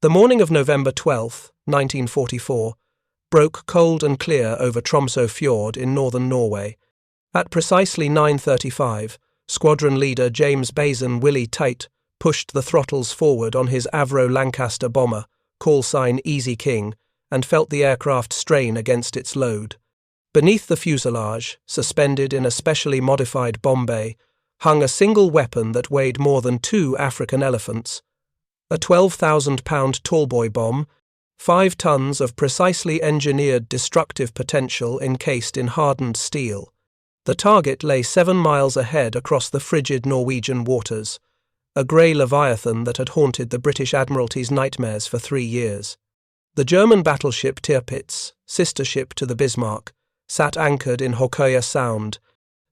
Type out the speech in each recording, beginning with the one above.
The morning of November 12, 1944, broke cold and clear over Tromsø Fjord in northern Norway. At precisely 9:35, Squadron Leader Willie Tait pushed the throttles forward on his Avro Lancaster bomber, call sign Easy King, and felt the aircraft strain against its load. Beneath the fuselage, suspended in a specially modified bomb bay, hung a single weapon that weighed more than 2 African elephants, a 12,000-pound Tallboy bomb, 5 tons of precisely engineered destructive potential encased in hardened steel. The target lay 7 miles ahead across the frigid Norwegian waters, a grey leviathan that had haunted the British Admiralty's nightmares for 3 years. The German battleship Tirpitz, sister ship to the Bismarck, sat anchored in Hokkøya Sound,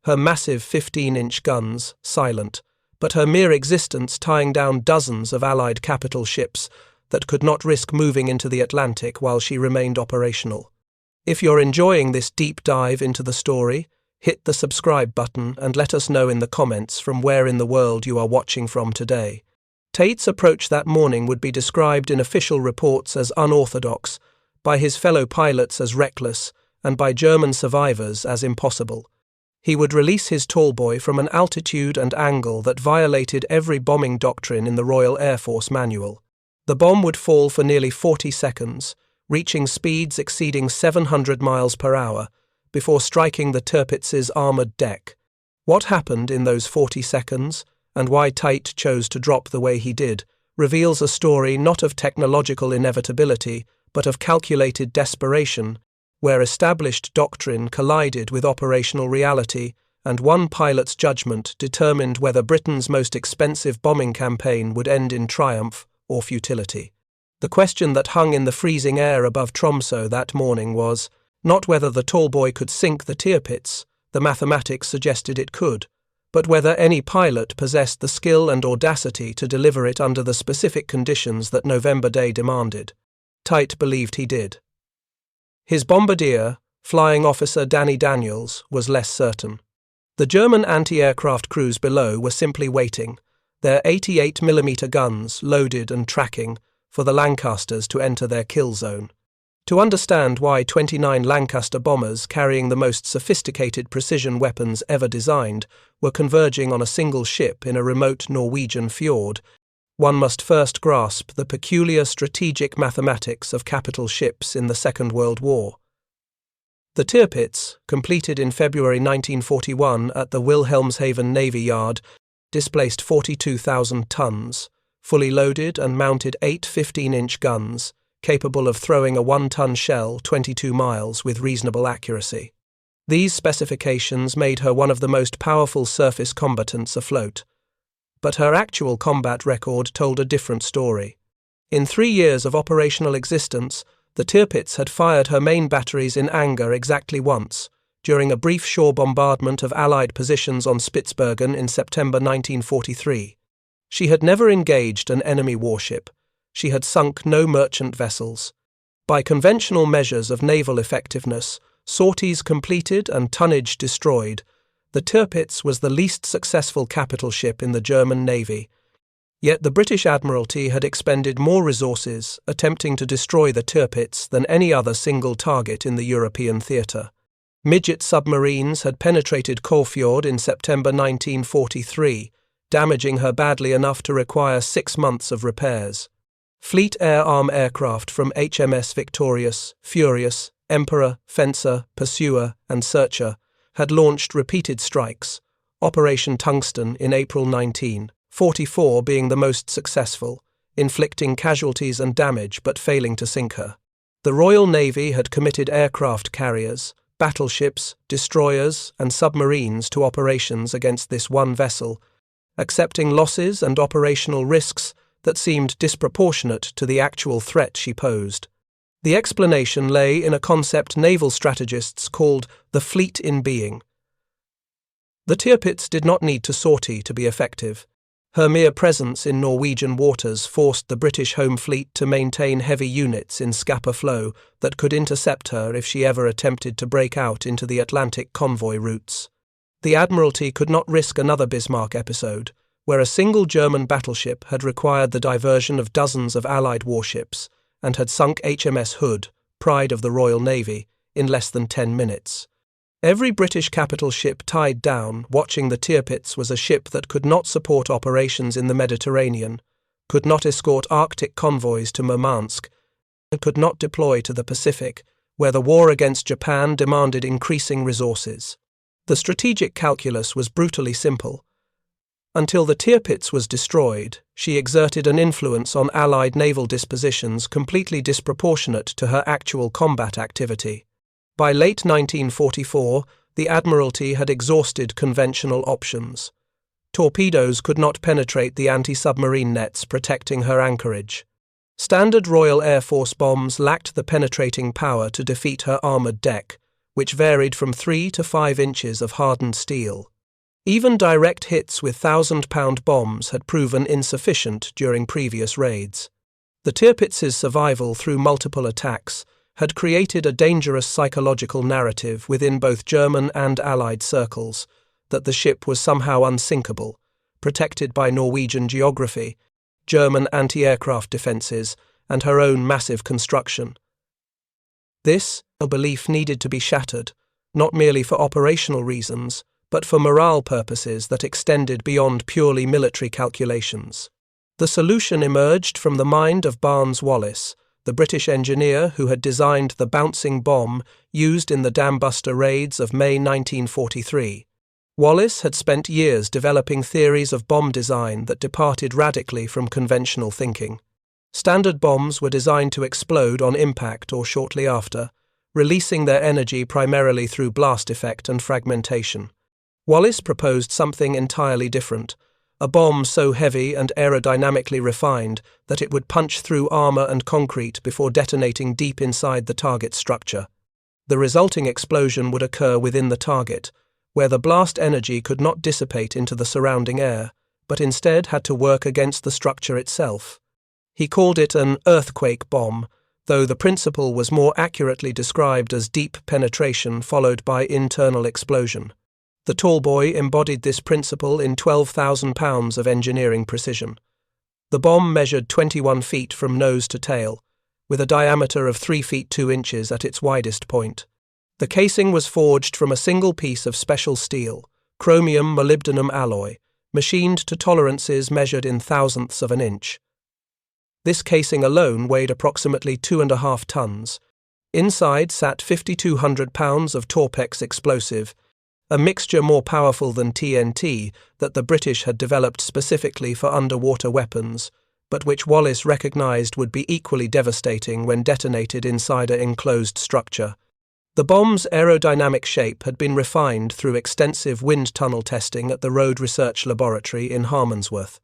her massive 15-inch guns silent, but her mere existence tying down dozens of Allied capital ships that could not risk moving into the Atlantic while she remained operational. If you're enjoying this deep dive into the story, hit the subscribe button and let us know in the comments from where in the world you are watching from today. Tait's approach that morning would be described in official reports as unorthodox, by his fellow pilots as reckless, and by German survivors as impossible. He would release his Tallboy from an altitude and angle that violated every bombing doctrine in the Royal Air Force manual. The bomb would fall for nearly 40 seconds, reaching speeds exceeding 700 miles per hour, before striking the Tirpitz's armoured deck. What happened in those 40 seconds, and why Tait chose to drop the way he did, reveals a story not of technological inevitability, but of calculated desperation, where established doctrine collided with operational reality, and one pilot's judgment determined whether Britain's most expensive bombing campaign would end in triumph or futility. The question that hung in the freezing air above Tromsø that morning was not whether the Tallboy could sink the Tirpitz, the mathematics suggested it could, but whether any pilot possessed the skill and audacity to deliver it under the specific conditions that November Day demanded. Tait believed he did. His bombardier, flying officer Danny Daniels, was less certain. The German anti-aircraft crews below were simply waiting, their 88mm guns loaded and tracking, for the Lancasters to enter their kill zone. To understand why 29 Lancaster bombers carrying the most sophisticated precision weapons ever designed were converging on a single ship in a remote Norwegian fjord, one must first grasp the peculiar strategic mathematics of capital ships in the Second World War. The Tirpitz, completed in February 1941 at the Wilhelmshaven Navy Yard, displaced 42,000 tons, fully loaded and mounted 8 15-inch guns, capable of throwing a 1-ton shell 22 miles with reasonable accuracy. These specifications made her one of the most powerful surface combatants afloat. But her actual combat record told a different story. In 3 years of operational existence, the Tirpitz had fired her main batteries in anger exactly once, during a brief shore bombardment of Allied positions on Spitsbergen in September 1943. She had never engaged an enemy warship. She had sunk no merchant vessels. By conventional measures of naval effectiveness, sorties completed and tonnage destroyed, the Tirpitz was the least successful capital ship in the German Navy. Yet the British Admiralty had expended more resources attempting to destroy the Tirpitz than any other single target in the European theatre. Midget submarines had penetrated Kolfjord in September 1943, damaging her badly enough to require 6 months of repairs. Fleet Air Arm aircraft from HMS Victorious, Furious, Emperor, Fencer, Pursuer, and Searcher had launched repeated strikes, Operation Tungsten in April 1944 being the most successful, inflicting casualties and damage but failing to sink her. The Royal Navy had committed aircraft carriers, battleships, destroyers, and submarines to operations against this one vessel, accepting losses and operational risks that seemed disproportionate to the actual threat she posed. The explanation lay in a concept naval strategists called the fleet in being. The Tirpitz did not need to sortie to be effective. Her mere presence in Norwegian waters forced the British Home Fleet to maintain heavy units in Scapa Flow that could intercept her if she ever attempted to break out into the Atlantic convoy routes. The Admiralty could not risk another Bismarck episode, where a single German battleship had required the diversion of dozens of Allied warships and had sunk HMS Hood, pride of the Royal Navy, in less than 10 minutes. Every British capital ship tied down watching the Tirpitz was a ship that could not support operations in the Mediterranean, could not escort Arctic convoys to Murmansk, and could not deploy to the Pacific, where the war against Japan demanded increasing resources. The strategic calculus was brutally simple. Until the Tirpitz was destroyed, she exerted an influence on Allied naval dispositions completely disproportionate to her actual combat activity. By late 1944, the Admiralty had exhausted conventional options. Torpedoes could not penetrate the anti-submarine nets protecting her anchorage. Standard Royal Air Force bombs lacked the penetrating power to defeat her armoured deck, which varied from 3 to 5 inches of hardened steel. Even direct hits with 1,000-pound bombs had proven insufficient during previous raids. The Tirpitz's survival through multiple attacks had created a dangerous psychological narrative within both German and Allied circles that the ship was somehow unsinkable, protected by Norwegian geography, German anti-aircraft defences, and her own massive construction. This belief needed to be shattered, not merely for operational reasons, but for morale purposes that extended beyond purely military calculations. The solution emerged from the mind of Barnes Wallis, the British engineer who had designed the bouncing bomb used in the Dambuster raids of May 1943. Wallis had spent years developing theories of bomb design that departed radically from conventional thinking. Standard bombs were designed to explode on impact or shortly after, releasing their energy primarily through blast effect and fragmentation. Wallis proposed something entirely different, a bomb so heavy and aerodynamically refined that it would punch through armour and concrete before detonating deep inside the target structure. The resulting explosion would occur within the target, where the blast energy could not dissipate into the surrounding air, but instead had to work against the structure itself. He called it an earthquake bomb, though the principle was more accurately described as deep penetration followed by internal explosion. The Tallboy embodied this principle in 12,000 pounds of engineering precision. The bomb measured 21 feet from nose to tail, with a diameter of 3 feet 2 inches at its widest point. The casing was forged from a single piece of special steel, chromium molybdenum alloy, machined to tolerances measured in thousandths of an inch. This casing alone weighed approximately 2.5 tons. Inside sat 5,200 pounds of Torpex explosive, a mixture more powerful than TNT that the British had developed specifically for underwater weapons, but which Wallis recognised would be equally devastating when detonated inside an enclosed structure. The bomb's aerodynamic shape had been refined through extensive wind tunnel testing at the Road Research Laboratory in Harmondsworth.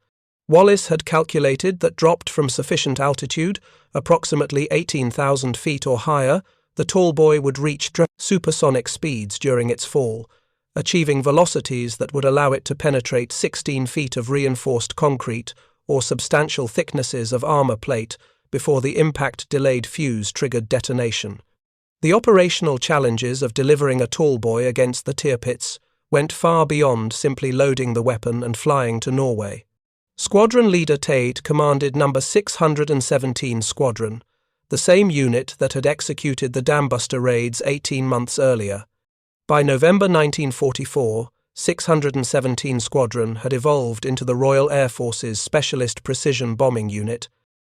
Wallis had calculated that dropped from sufficient altitude, approximately 18,000 feet or higher, the Tallboy would reach supersonic speeds during its fall, achieving velocities that would allow it to penetrate 16 feet of reinforced concrete or substantial thicknesses of armour plate before the impact-delayed fuse triggered detonation. The operational challenges of delivering a Tallboy against the Tirpitz went far beyond simply loading the weapon and flying to Norway. Squadron Leader Tait commanded No. 617 Squadron, the same unit that had executed the Dambuster raids 18 months earlier. By November 1944, 617 Squadron had evolved into the Royal Air Force's Specialist Precision Bombing Unit,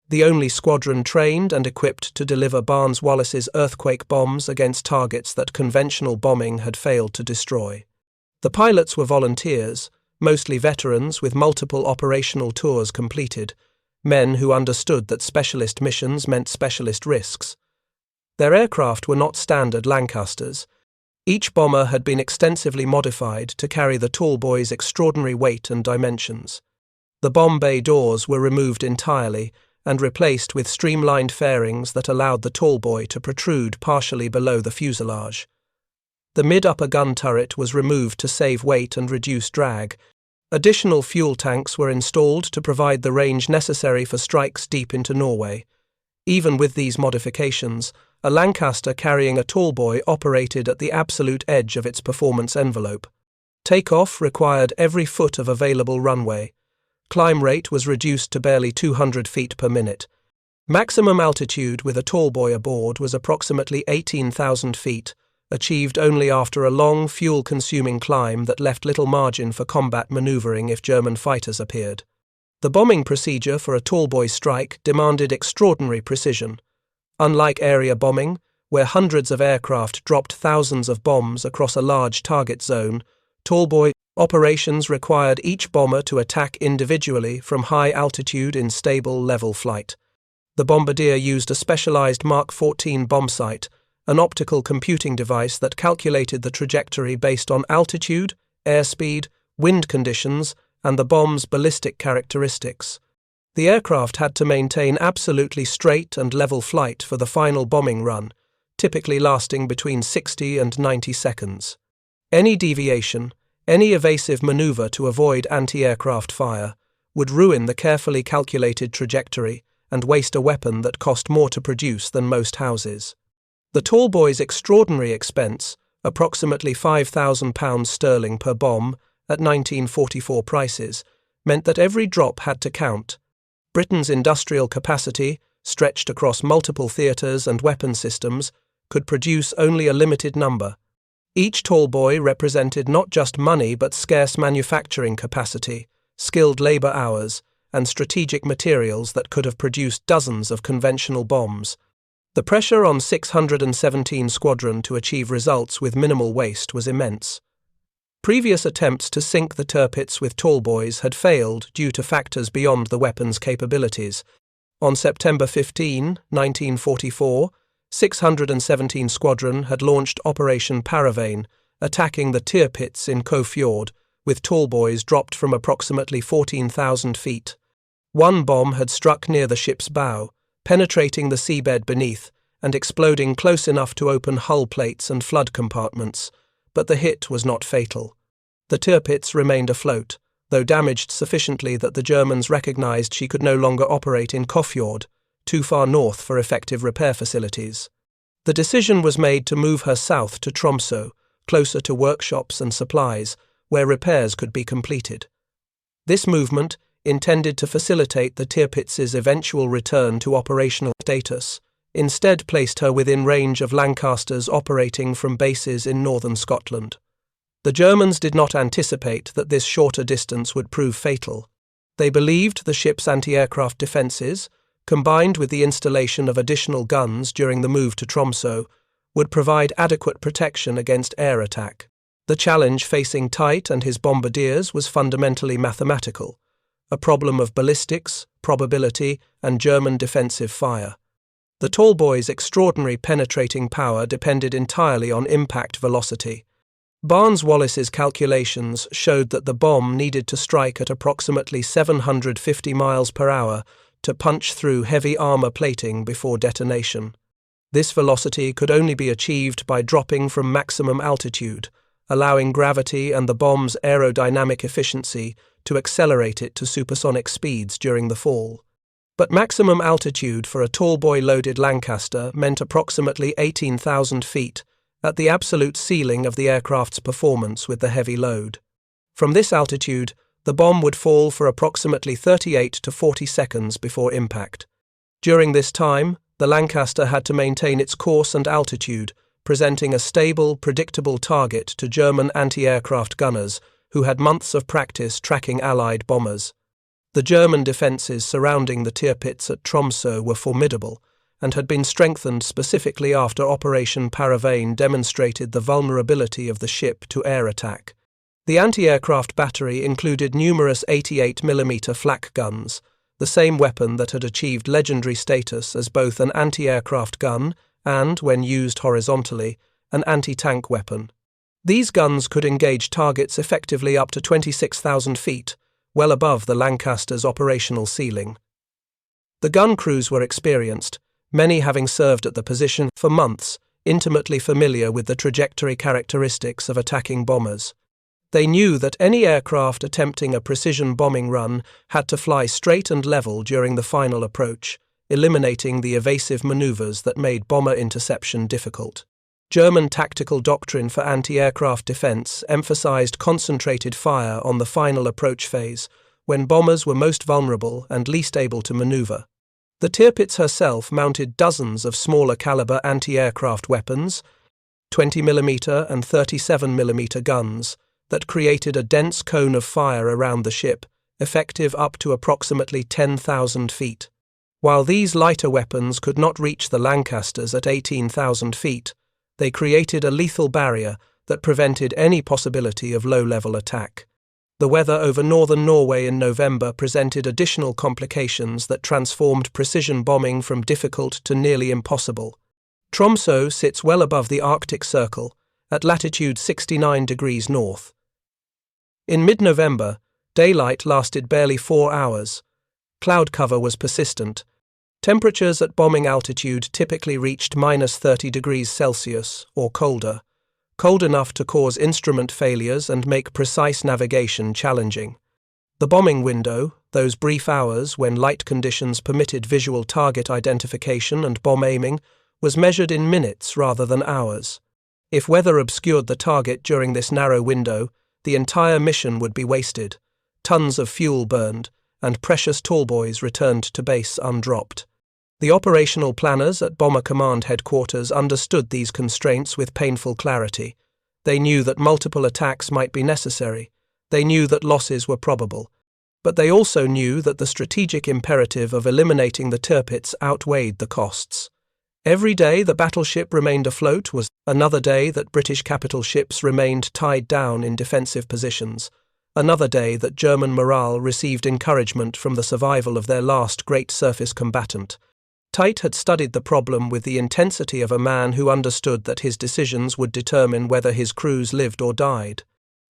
the only squadron trained and equipped to deliver Barnes Wallis's earthquake bombs against targets that conventional bombing had failed to destroy. The pilots were volunteers, mostly veterans with multiple operational tours completed, men who understood that specialist missions meant specialist risks. Their aircraft were not standard Lancasters. Each bomber had been extensively modified to carry the Tallboy's extraordinary weight and dimensions. The bomb bay doors were removed entirely and replaced with streamlined fairings that allowed the Tallboy to protrude partially below the fuselage. The mid-upper gun turret was removed to save weight and reduce drag. Additional fuel tanks were installed to provide the range necessary for strikes deep into Norway. Even with these modifications, a Lancaster carrying a Tallboy operated at the absolute edge of its performance envelope. Takeoff required every foot of available runway, climb rate was reduced to barely 200 feet per minute. Maximum altitude with a Tallboy aboard was approximately 18,000 feet, achieved only after a long, fuel-consuming climb that left little margin for combat maneuvering if German fighters appeared. The bombing procedure for a Tallboy strike demanded extraordinary precision. Unlike area bombing, where hundreds of aircraft dropped thousands of bombs across a large target zone, Tallboy operations required each bomber to attack individually from high altitude in stable, level flight. The bombardier used a specialized Mark 14 bomb sight, an optical computing device that calculated the trajectory based on altitude, airspeed, wind conditions, and the bomb's ballistic characteristics. The aircraft had to maintain absolutely straight and level flight for the final bombing run, typically lasting between 60 and 90 seconds. Any deviation, any evasive maneuver to avoid anti-aircraft fire, would ruin the carefully calculated trajectory and waste a weapon that cost more to produce than most houses. The Tallboy's extraordinary expense, approximately £5,000 sterling per bomb at 1944 prices, meant that every drop had to count. Britain's industrial capacity, stretched across multiple theatres and weapon systems, could produce only a limited number. Each Tallboy represented not just money but scarce manufacturing capacity, skilled labour hours, and strategic materials that could have produced dozens of conventional bombs. The pressure on 617 Squadron to achieve results with minimal waste was immense. Previous attempts to sink the Tirpitz with Tallboys had failed due to factors beyond the weapon's capabilities. On September 15, 1944, 617 Squadron had launched Operation Paravane, attacking the Tirpitz in Caux Fjord, with Tallboys dropped from approximately 14,000 feet. One bomb had struck near the ship's bow, penetrating the seabed beneath and exploding close enough to open hull plates and flood compartments, but the hit was not fatal. The Tirpitz remained afloat, though damaged sufficiently that the Germans recognized she could no longer operate in Caux Fjord, too far north for effective repair facilities. The decision was made to move her south to Tromsø, closer to workshops and supplies, where repairs could be completed. This movement, intended to facilitate the Tirpitz's eventual return to operational status, instead placed her within range of Lancasters operating from bases in northern Scotland. The Germans did not anticipate that this shorter distance would prove fatal. They believed the ship's anti-aircraft defences, combined with the installation of additional guns during the move to Tromsø, would provide adequate protection against air attack. The challenge facing Tait and his bombardiers was fundamentally mathematical, a problem of ballistics, probability, and German defensive fire. The Tallboy's extraordinary penetrating power depended entirely on impact velocity. Barnes-Wallis's calculations showed that the bomb needed to strike at approximately 750 miles per hour to punch through heavy armour plating before detonation. This velocity could only be achieved by dropping from maximum altitude, allowing gravity and the bomb's aerodynamic efficiency to accelerate it to supersonic speeds during the fall. But maximum altitude for a Tallboy-loaded Lancaster meant approximately 18,000 feet, at the absolute ceiling of the aircraft's performance with the heavy load. From this altitude, the bomb would fall for approximately 38 to 40 seconds before impact. During this time, the Lancaster had to maintain its course and altitude, presenting a stable, predictable target to German anti-aircraft gunners who had months of practice tracking Allied bombers. The German defences surrounding the Tirpitz at Tromsø were formidable and had been strengthened specifically after Operation Paravane demonstrated the vulnerability of the ship to air attack. The anti-aircraft battery included numerous 88mm flak guns, the same weapon that had achieved legendary status as both an anti-aircraft gun and, when used horizontally, an anti-tank weapon. These guns could engage targets effectively up to 26,000 feet, well above the Lancaster's operational ceiling. The gun crews were experienced, many having served at the position for months, intimately familiar with the trajectory characteristics of attacking bombers. They knew that any aircraft attempting a precision bombing run had to fly straight and level during the final approach, eliminating the evasive maneuvers that made bomber interception difficult. German tactical doctrine for anti-aircraft defense emphasized concentrated fire on the final approach phase, when bombers were most vulnerable and least able to maneuver. The Tirpitz herself mounted dozens of smaller caliber anti-aircraft weapons, 20mm and 37mm guns, that created a dense cone of fire around the ship, effective up to approximately 10,000 feet. While these lighter weapons could not reach the Lancasters at 18,000 feet, they created a lethal barrier that prevented any possibility of low-level attack. The weather over northern Norway in November presented additional complications that transformed precision bombing from difficult to nearly impossible. Tromsø sits well above the Arctic Circle, at latitude 69 degrees north. In mid-November, daylight lasted barely 4 hours. Cloud cover was persistent. Temperatures at bombing altitude typically reached -30 degrees Celsius, or colder, cold enough to cause instrument failures and make precise navigation challenging. The bombing window, those brief hours when light conditions permitted visual target identification and bomb aiming, was measured in minutes rather than hours. If weather obscured the target during this narrow window, the entire mission would be wasted, tons of fuel burned, and precious tallboys returned to base undropped. The operational planners at Bomber Command Headquarters understood these constraints with painful clarity. They knew that multiple attacks might be necessary. They knew that losses were probable. But they also knew that the strategic imperative of eliminating the Tirpitz outweighed the costs. Every day the battleship remained afloat was another day that British capital ships remained tied down in defensive positions. Another day that German morale received encouragement from the survival of their last great surface combatant. Tait had studied the problem with the intensity of a man who understood that his decisions would determine whether his crews lived or died.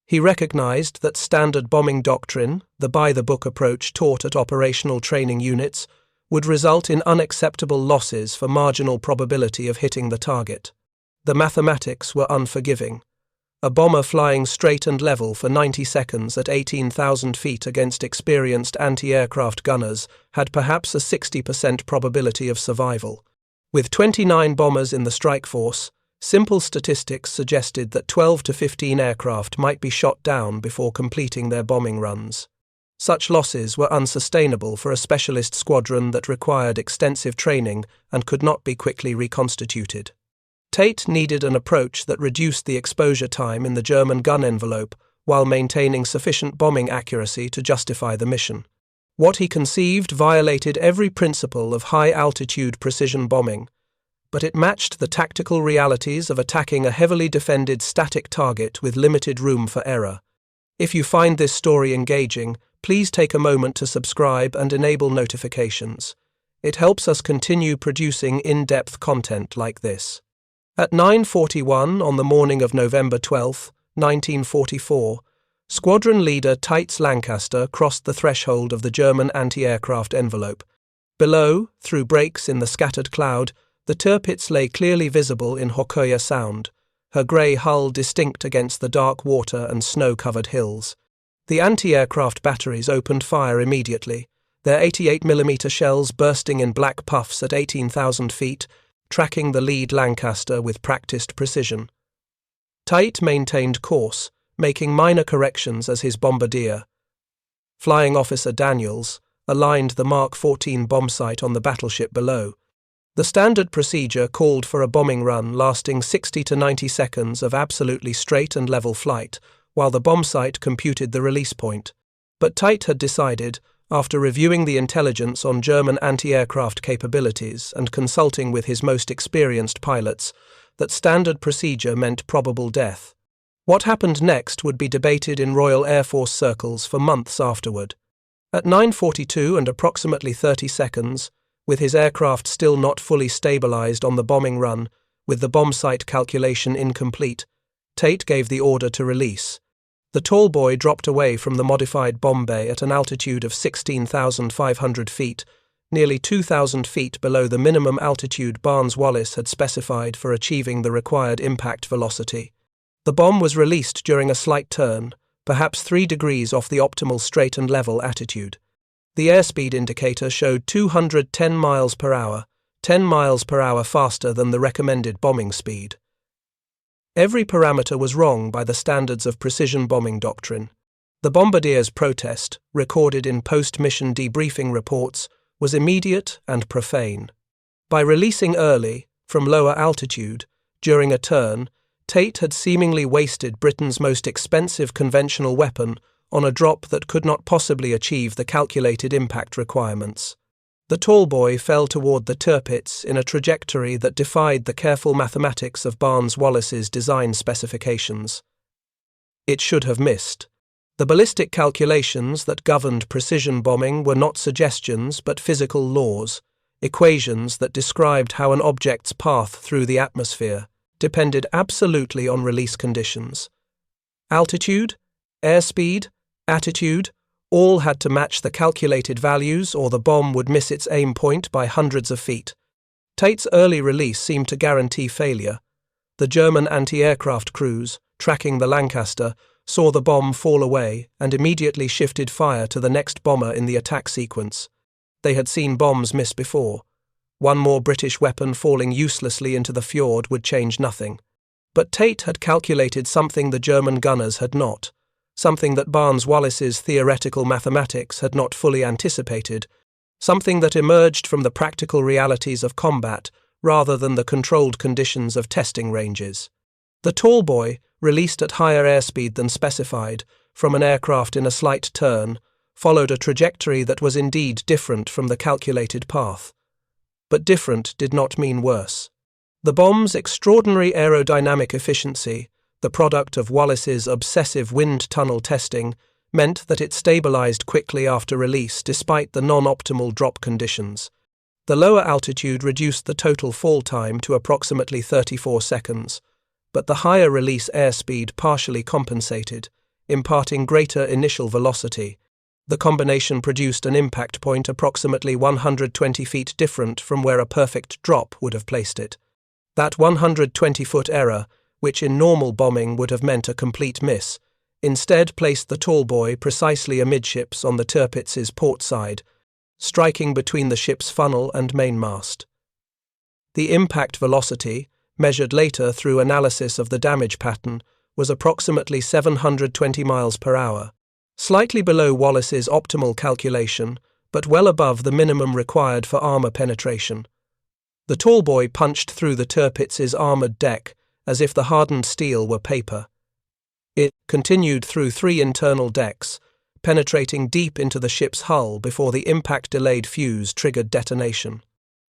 He recognized that standard bombing doctrine, the by-the-book approach taught at operational training units, would result in unacceptable losses for marginal probability of hitting the target. The mathematics were unforgiving. A bomber flying straight and level for 90 seconds at 18,000 feet against experienced anti-aircraft gunners had perhaps a 60% probability of survival. With 29 bombers in the strike force, simple statistics suggested that 12 to 15 aircraft might be shot down before completing their bombing runs. Such losses were unsustainable for a specialist squadron that required extensive training and could not be quickly reconstituted. Tait needed an approach that reduced the exposure time in the German gun envelope while maintaining sufficient bombing accuracy to justify the mission. What he conceived violated every principle of high-altitude precision bombing, but it matched the tactical realities of attacking a heavily defended static target with limited room for error. If you find this story engaging, please take a moment to subscribe and enable notifications. It helps us continue producing in-depth content like this. At 9:41 on the morning of November 12, 1944, Squadron Leader Tait's Lancaster crossed the threshold of the German anti-aircraft envelope. Below, through breaks in the scattered cloud, the Tirpitz lay clearly visible in Hokoya Sound, her grey hull distinct against the dark water and snow-covered hills. The anti-aircraft batteries opened fire immediately, their 88mm shells bursting in black puffs at 18,000 feet, tracking the lead Lancaster with practiced precision. Tait maintained course, making minor corrections as his bombardier. Flying Officer Daniels aligned the Mark 14 bomb sight on the battleship below. The standard procedure called for a bombing run lasting 60 to 90 seconds of absolutely straight and level flight, while the bomb sight computed the release point. But Tait had decided, after reviewing the intelligence on German anti-aircraft capabilities and consulting with his most experienced pilots, that standard procedure meant probable death. What happened next would be debated in Royal Air Force circles for months afterward. At 9:42 and approximately 30 seconds, with his aircraft still not fully stabilized on the bombing run, with the bomb sight calculation incomplete, Tait gave the order to release. The Tallboy dropped away from the modified bomb bay at an altitude of 16,500 feet, nearly 2,000 feet below the minimum altitude Barnes-Wallis had specified for achieving the required impact velocity. The bomb was released during a slight turn, perhaps 3 degrees off the optimal straight and level attitude. The airspeed indicator showed 210 miles per hour, 10 miles per hour faster than the recommended bombing speed. Every parameter was wrong by the standards of precision bombing doctrine. The bombardier's protest, recorded in post-mission debriefing reports, was immediate and profane. By releasing early, from lower altitude, during a turn, Tait had seemingly wasted Britain's most expensive conventional weapon on a drop that could not possibly achieve the calculated impact requirements. The Tallboy fell toward the Tirpitz in a trajectory that defied the careful mathematics of Barnes-Wallis's design specifications. It should have missed. The ballistic calculations that governed precision bombing were not suggestions but physical laws, equations that described how an object's path through the atmosphere depended absolutely on release conditions. Altitude, airspeed, attitude, all had to match the calculated values or the bomb would miss its aim point by hundreds of feet. Tait's early release seemed to guarantee failure. The German anti-aircraft crews, tracking the Lancaster, saw the bomb fall away and immediately shifted fire to the next bomber in the attack sequence. They had seen bombs miss before. One more British weapon falling uselessly into the fjord would change nothing. But Tait had calculated something the German gunners had not, something that Barnes-Wallis's theoretical mathematics had not fully anticipated, something that emerged from the practical realities of combat rather than the controlled conditions of testing ranges. The Tallboy, released at higher airspeed than specified, from an aircraft in a slight turn, followed a trajectory that was indeed different from the calculated path. But different did not mean worse. The bomb's extraordinary aerodynamic efficiency, the product of Wallis's obsessive wind tunnel testing, meant that it stabilized quickly after release despite the non-optimal drop conditions. The lower altitude reduced the total fall time to approximately 34 seconds, but the higher release airspeed partially compensated, imparting greater initial velocity. The combination produced an impact point approximately 120 feet different from where a perfect drop would have placed it. That 120-foot error, which in normal bombing would have meant a complete miss, instead placed the Tallboy precisely amidships on the Tirpitz's port side, striking between the ship's funnel and mainmast. The impact velocity, measured later through analysis of the damage pattern, was approximately 720 miles per hour. Slightly below Wallis's optimal calculation, but well above the minimum required for armour penetration. The Tallboy punched through the Tirpitz's armoured deck as if the hardened steel were paper. It continued through 3 internal decks, penetrating deep into the ship's hull before the impact-delayed fuse triggered detonation.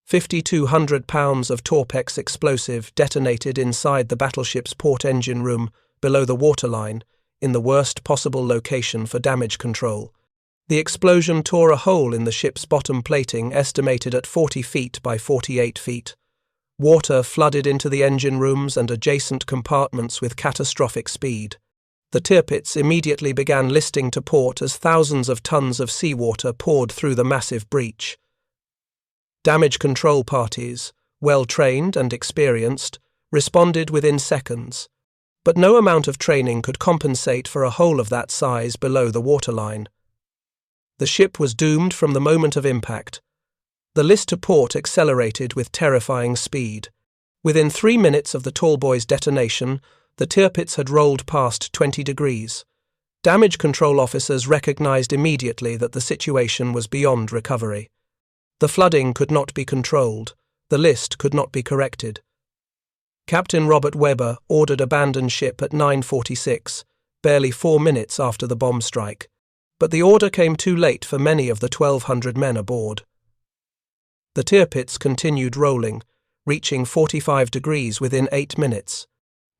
5,200 pounds of Torpex explosive detonated inside the battleship's port engine room below the waterline, in the worst possible location for damage control. The explosion tore a hole in the ship's bottom plating estimated at 40 feet by 48 feet. Water flooded into the engine rooms and adjacent compartments with catastrophic speed. The Tirpitz immediately began listing to port as thousands of tons of seawater poured through the massive breach. Damage control parties, well-trained and experienced, responded within seconds. But no amount of training could compensate for a hole of that size below the waterline. The ship was doomed from the moment of impact. The list to port accelerated with terrifying speed. Within 3 minutes of the Tallboy's detonation, the Tirpitz had rolled past 20 degrees. Damage control officers recognized immediately that the situation was beyond recovery. The flooding could not be controlled. The list could not be corrected. Captain Robert Webber ordered abandon ship at 9:46, barely 4 minutes after the bomb strike, but the order came too late for many of the 1,200 men aboard. The Tirpitz continued rolling, reaching 45 degrees within 8 minutes.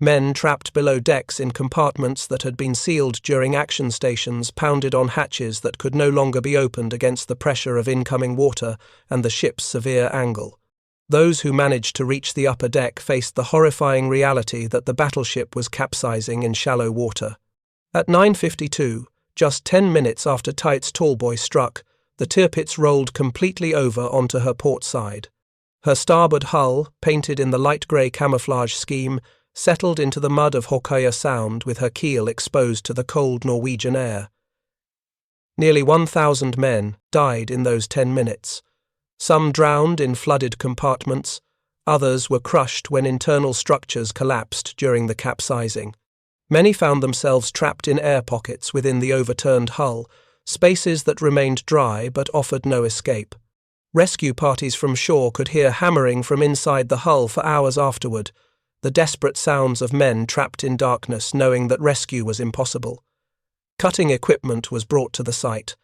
Men trapped below decks in compartments that had been sealed during action stations pounded on hatches that could no longer be opened against the pressure of incoming water and the ship's severe angle. Those who managed to reach the upper deck faced the horrifying reality that the battleship was capsizing in shallow water. At 9:52, just 10 minutes after Tait's Tallboy struck, the Tirpitz rolled completely over onto her port side. Her starboard hull, painted in the light grey camouflage scheme, settled into the mud of Hokkaya Sound with her keel exposed to the cold Norwegian air. Nearly 1,000 men died in those 10 minutes. Some drowned in flooded compartments, others were crushed when internal structures collapsed during the capsizing. Many found themselves trapped in air pockets within the overturned hull, spaces that remained dry but offered no escape. Rescue parties from shore could hear hammering from inside the hull for hours afterward, the desperate sounds of men trapped in darkness knowing that rescue was impossible. Cutting equipment was brought to the site.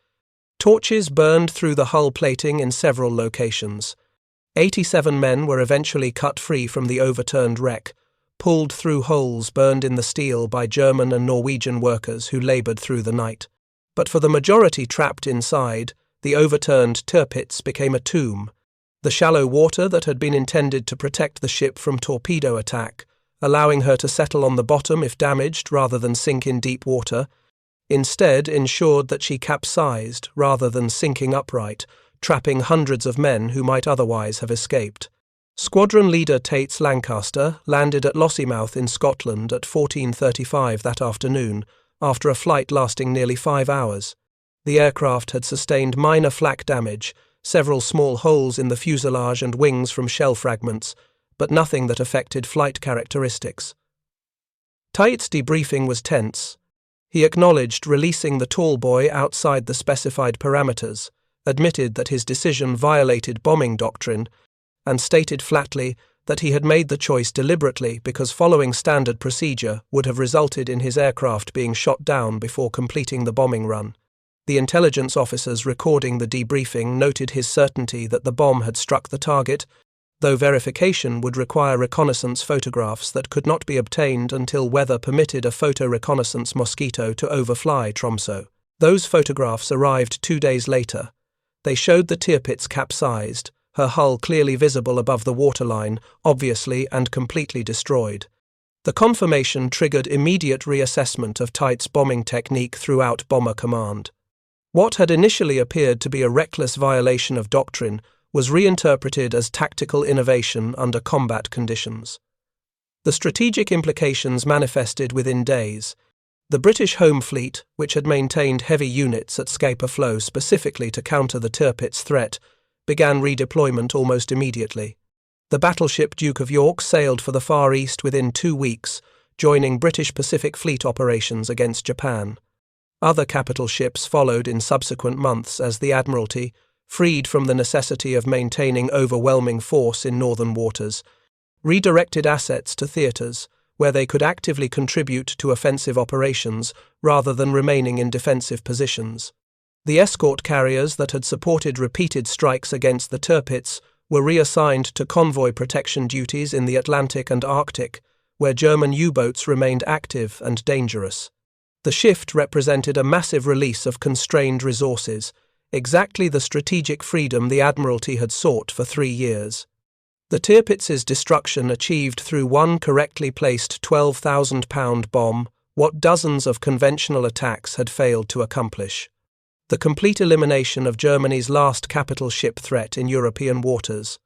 Torches burned through the hull plating in several locations. 87 men were eventually cut free from the overturned wreck, pulled through holes burned in the steel by German and Norwegian workers who laboured through the night. But for the majority trapped inside, the overturned Tirpitz became a tomb. The shallow water that had been intended to protect the ship from torpedo attack, allowing her to settle on the bottom if damaged rather than sink in deep water, instead ensured that she capsized rather than sinking upright, trapping hundreds of men who might otherwise have escaped. Squadron Leader Tait's Lancaster landed at Lossiemouth in Scotland at 14:35 that afternoon, after a flight lasting nearly 5 hours. The aircraft had sustained minor flak damage, several small holes in the fuselage and wings from shell fragments, but nothing that affected flight characteristics. Tait's debriefing was tense. He acknowledged releasing the Tallboy outside the specified parameters, admitted that his decision violated bombing doctrine, and stated flatly that he had made the choice deliberately because following standard procedure would have resulted in his aircraft being shot down before completing the bombing run. The intelligence officers recording the debriefing noted his certainty that the bomb had struck the target, though verification would require reconnaissance photographs that could not be obtained until weather permitted a photo reconnaissance mosquito to overfly Tromsø. Those photographs arrived 2 days later. They showed the Tirpitz capsized, her hull clearly visible above the waterline, obviously and completely destroyed. The confirmation triggered immediate reassessment of Tait's bombing technique throughout Bomber Command. What had initially appeared to be a reckless violation of doctrine was reinterpreted as tactical innovation under combat conditions. The strategic implications manifested within days. The British Home Fleet, which had maintained heavy units at Scapa Flow specifically to counter the Tirpitz threat, began redeployment almost immediately. The battleship Duke of York sailed for the Far East within 2 weeks, joining British Pacific Fleet operations against Japan. Other capital ships followed in subsequent months as the Admiralty, freed from the necessity of maintaining overwhelming force in northern waters, redirected assets to theatres where they could actively contribute to offensive operations rather than remaining in defensive positions. The escort carriers that had supported repeated strikes against the Tirpitz were reassigned to convoy protection duties in the Atlantic and Arctic, where German U-boats remained active and dangerous. The shift represented a massive release of constrained resources, exactly the strategic freedom the Admiralty had sought for 3 years. The Tirpitz's destruction achieved through one correctly placed 12,000-pound bomb what dozens of conventional attacks had failed to accomplish: the complete elimination of Germany's last capital ship threat in European waters.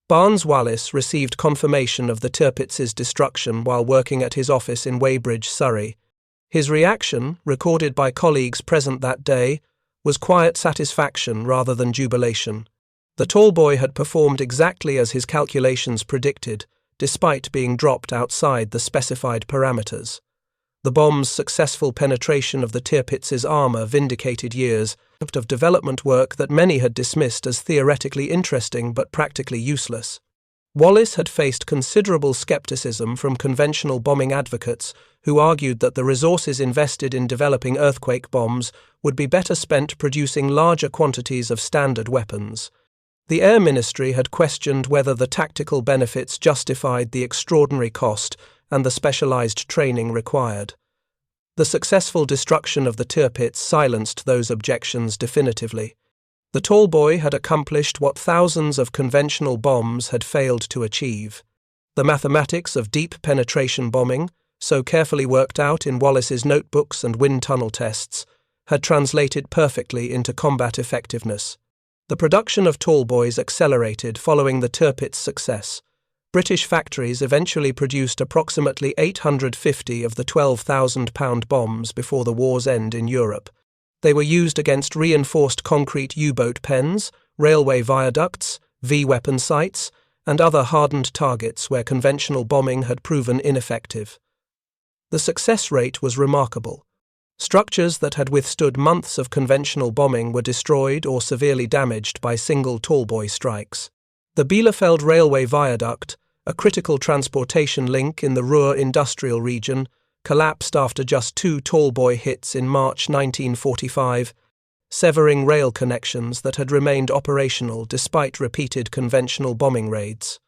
Barnes Wallis received confirmation of the Tirpitz's destruction while working at his office in Weybridge, Surrey. His reaction, recorded by colleagues present that day, was quiet satisfaction rather than jubilation. The Tallboy had performed exactly as his calculations predicted, despite being dropped outside the specified parameters. The bomb's successful penetration of the Tirpitz's armour vindicated years of development work that many had dismissed as theoretically interesting but practically useless. Wallis had faced considerable skepticism from conventional bombing advocates who argued that the resources invested in developing earthquake bombs would be better spent producing larger quantities of standard weapons. The Air Ministry had questioned whether the tactical benefits justified the extraordinary cost and the specialized training required. The successful destruction of the Tirpitz silenced those objections definitively. The Tallboy had accomplished what thousands of conventional bombs had failed to achieve. The mathematics of deep penetration bombing, so carefully worked out in Wallis's notebooks and wind tunnel tests, had translated perfectly into combat effectiveness. The production of Tallboys accelerated following the Tirpitz success. British factories eventually produced approximately 850 of the 12,000-pound bombs before the war's end in Europe. They were used against reinforced concrete U-boat pens, railway viaducts, V-weapon sites, and other hardened targets where conventional bombing had proven ineffective. The success rate was remarkable. Structures that had withstood months of conventional bombing were destroyed or severely damaged by single Tallboy strikes. The Bielefeld Railway Viaduct, a critical transportation link in the Ruhr industrial region, collapsed after just 2 Tallboy hits in March 1945, severing rail connections that had remained operational despite repeated conventional bombing raids.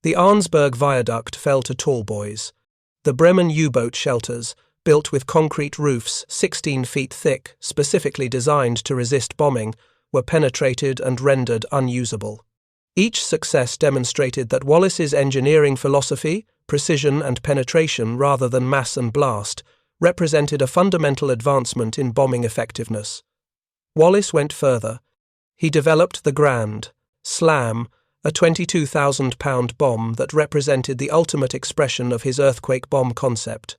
The Arnsberg Viaduct fell to Tallboys. The Bremen U-boat shelters, built with concrete roofs 16 feet thick, specifically designed to resist bombing, were penetrated and rendered unusable. Each success demonstrated that Wallace's engineering philosophy, precision and penetration rather than mass and blast, represented a fundamental advancement in bombing effectiveness. Wallace went further. He developed the Grand Slam, a 22,000-pound bomb that represented the ultimate expression of his earthquake bomb concept.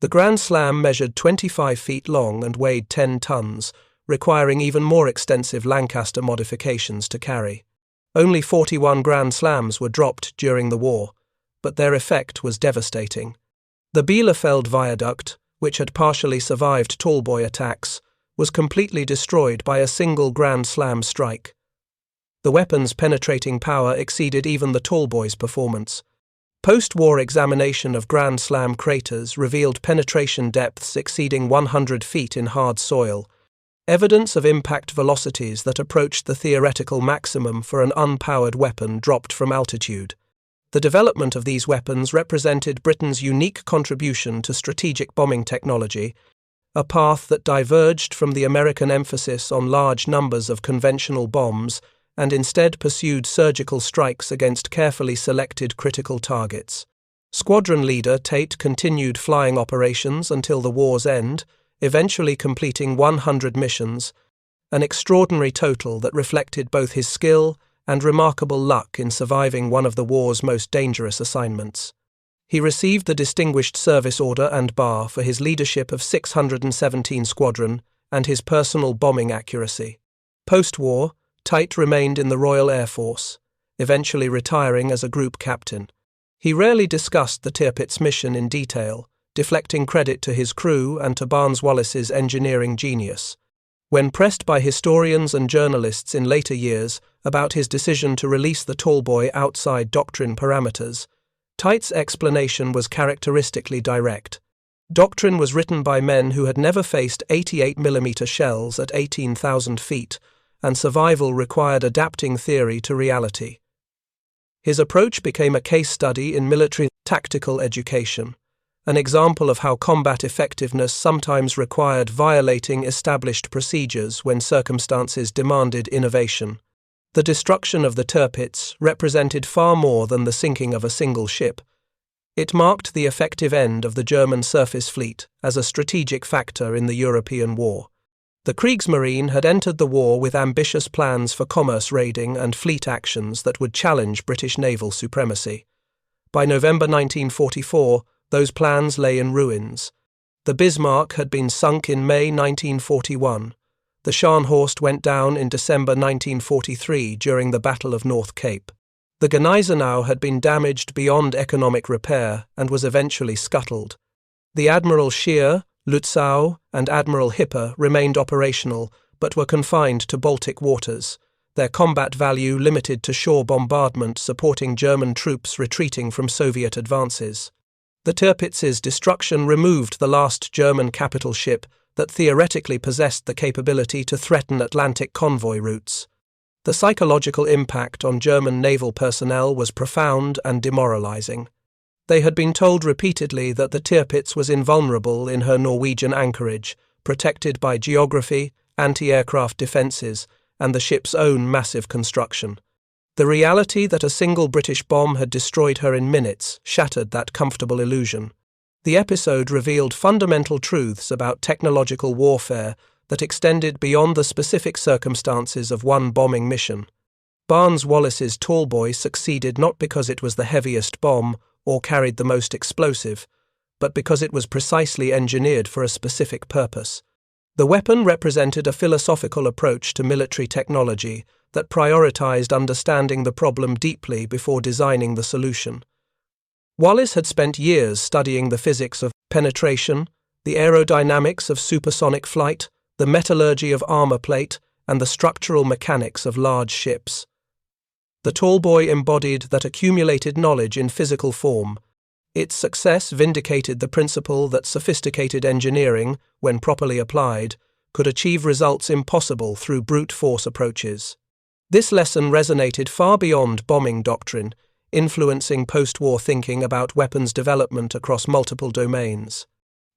The Grand Slam measured 25 feet long and weighed 10 tons, requiring even more extensive Lancaster modifications to carry. Only 41 Grand Slams were dropped during the war, but their effect was devastating. The Bielefeld Viaduct, which had partially survived Tallboy attacks, was completely destroyed by a single Grand Slam strike. The weapon's penetrating power exceeded even the Tallboy's performance. Post-war examination of Grand Slam craters revealed penetration depths exceeding 100 feet in hard soil, evidence of impact velocities that approached the theoretical maximum for an unpowered weapon dropped from altitude. The development of these weapons represented Britain's unique contribution to strategic bombing technology, a path that diverged from the American emphasis on large numbers of conventional bombs and instead pursued surgical strikes against carefully selected critical targets. Squadron Leader Tait continued flying operations until the war's end, eventually completing 100 missions, an extraordinary total that reflected both his skill and remarkable luck in surviving one of the war's most dangerous assignments. He received the Distinguished Service Order and Bar for his leadership of 617 Squadron and his personal bombing accuracy. Post-war, Tait remained in the Royal Air Force, eventually retiring as a group captain. He rarely discussed the Tirpitz mission in detail, deflecting credit to his crew and to Barnes-Wallis's engineering genius. When pressed by historians and journalists in later years about his decision to release the Tallboy outside Doctrine parameters, Tait's explanation was characteristically direct. Doctrine was written by men who had never faced 88mm shells at 18,000 feet, and survival required adapting theory to reality. His approach became a case study in military tactical education, an example of how combat effectiveness sometimes required violating established procedures when circumstances demanded innovation. The destruction of the Tirpitz represented far more than the sinking of a single ship. It marked the effective end of the German surface fleet as a strategic factor in the European war. The Kriegsmarine had entered the war with ambitious plans for commerce raiding and fleet actions that would challenge British naval supremacy. By November 1944, those plans lay in ruins. The Bismarck had been sunk in May 1941. The Scharnhorst went down in December 1943 during the Battle of North Cape. The Gneisenau had been damaged beyond economic repair and was eventually scuttled. The Admiral Scheer, Lützow, and Admiral Hipper remained operational, but were confined to Baltic waters, their combat value limited to shore bombardment supporting German troops retreating from Soviet advances. The Tirpitz's destruction removed the last German capital ship that theoretically possessed the capability to threaten Atlantic convoy routes. The psychological impact on German naval personnel was profound and demoralizing. They had been told repeatedly that the Tirpitz was invulnerable in her Norwegian anchorage, protected by geography, anti-aircraft defences, and the ship's own massive construction. The reality that a single British bomb had destroyed her in minutes shattered that comfortable illusion. The episode revealed fundamental truths about technological warfare that extended beyond the specific circumstances of one bombing mission. Barnes-Wallis's Tallboy succeeded not because it was the heaviest bomb or carried the most explosive, but because it was precisely engineered for a specific purpose. The weapon represented a philosophical approach to military technology that prioritized understanding the problem deeply before designing the solution. Wallace had spent years studying the physics of penetration, the aerodynamics of supersonic flight, the metallurgy of armor plate, and the structural mechanics of large ships. The Tallboy embodied that accumulated knowledge in physical form. Its success vindicated the principle that sophisticated engineering, when properly applied, could achieve results impossible through brute force approaches. This lesson resonated far beyond bombing doctrine, influencing post-war thinking about weapons development across multiple domains.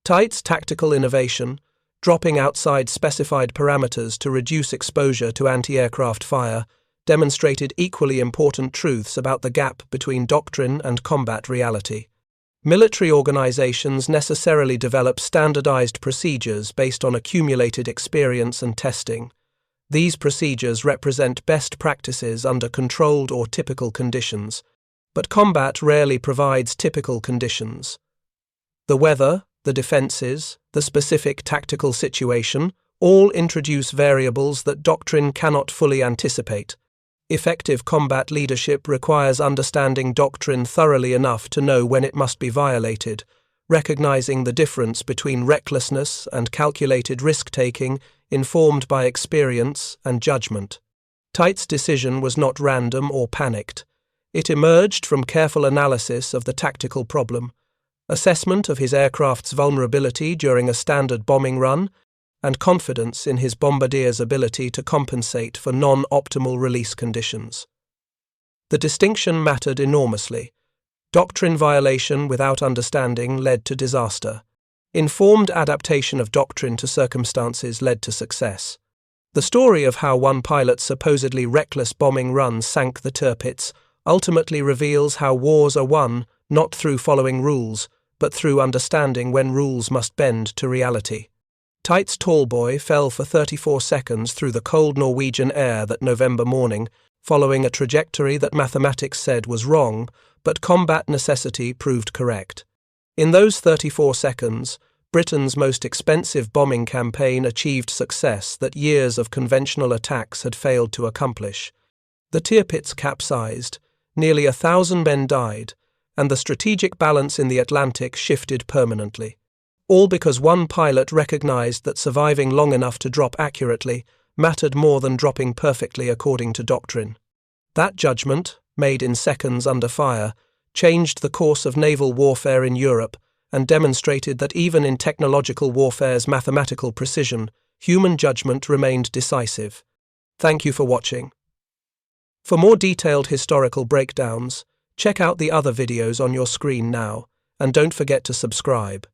Tait's tactical innovation, dropping outside specified parameters to reduce exposure to anti-aircraft fire, demonstrated equally important truths about the gap between doctrine and combat reality. Military organizations necessarily develop standardized procedures based on accumulated experience and testing. These procedures represent best practices under controlled or typical conditions, but combat rarely provides typical conditions. The weather, the defenses, the specific tactical situation all introduce variables that doctrine cannot fully anticipate. Effective combat leadership requires understanding doctrine thoroughly enough to know when it must be violated, recognizing the difference between recklessness and calculated risk-taking informed by experience and judgment. Tait's decision was not random or panicked. It emerged from careful analysis of the tactical problem, assessment of his aircraft's vulnerability during a standard bombing run, and confidence in his bombardier's ability to compensate for non-optimal release conditions. The distinction mattered enormously. Doctrine violation without understanding led to disaster. Informed adaptation of doctrine to circumstances led to success. The story of how one pilot's supposedly reckless bombing run sank the Tirpitz ultimately reveals how wars are won not through following rules, but through understanding when rules must bend to reality. Tait's Tallboy fell for 34 seconds through the cold Norwegian air that November morning, following a trajectory that mathematics said was wrong, but combat necessity proved correct. In those 34 seconds, Britain's most expensive bombing campaign achieved success that years of conventional attacks had failed to accomplish. The Tirpitz capsized, nearly 1,000 men died, and the strategic balance in the Atlantic shifted permanently. All because one pilot recognized that surviving long enough to drop accurately mattered more than dropping perfectly according to doctrine. That judgment, made in seconds under fire, changed the course of naval warfare in Europe and demonstrated that even in technological warfare's mathematical precision, human judgment remained decisive. Thank you for watching. For more detailed historical breakdowns, check out the other videos on your screen now, and don't forget to subscribe.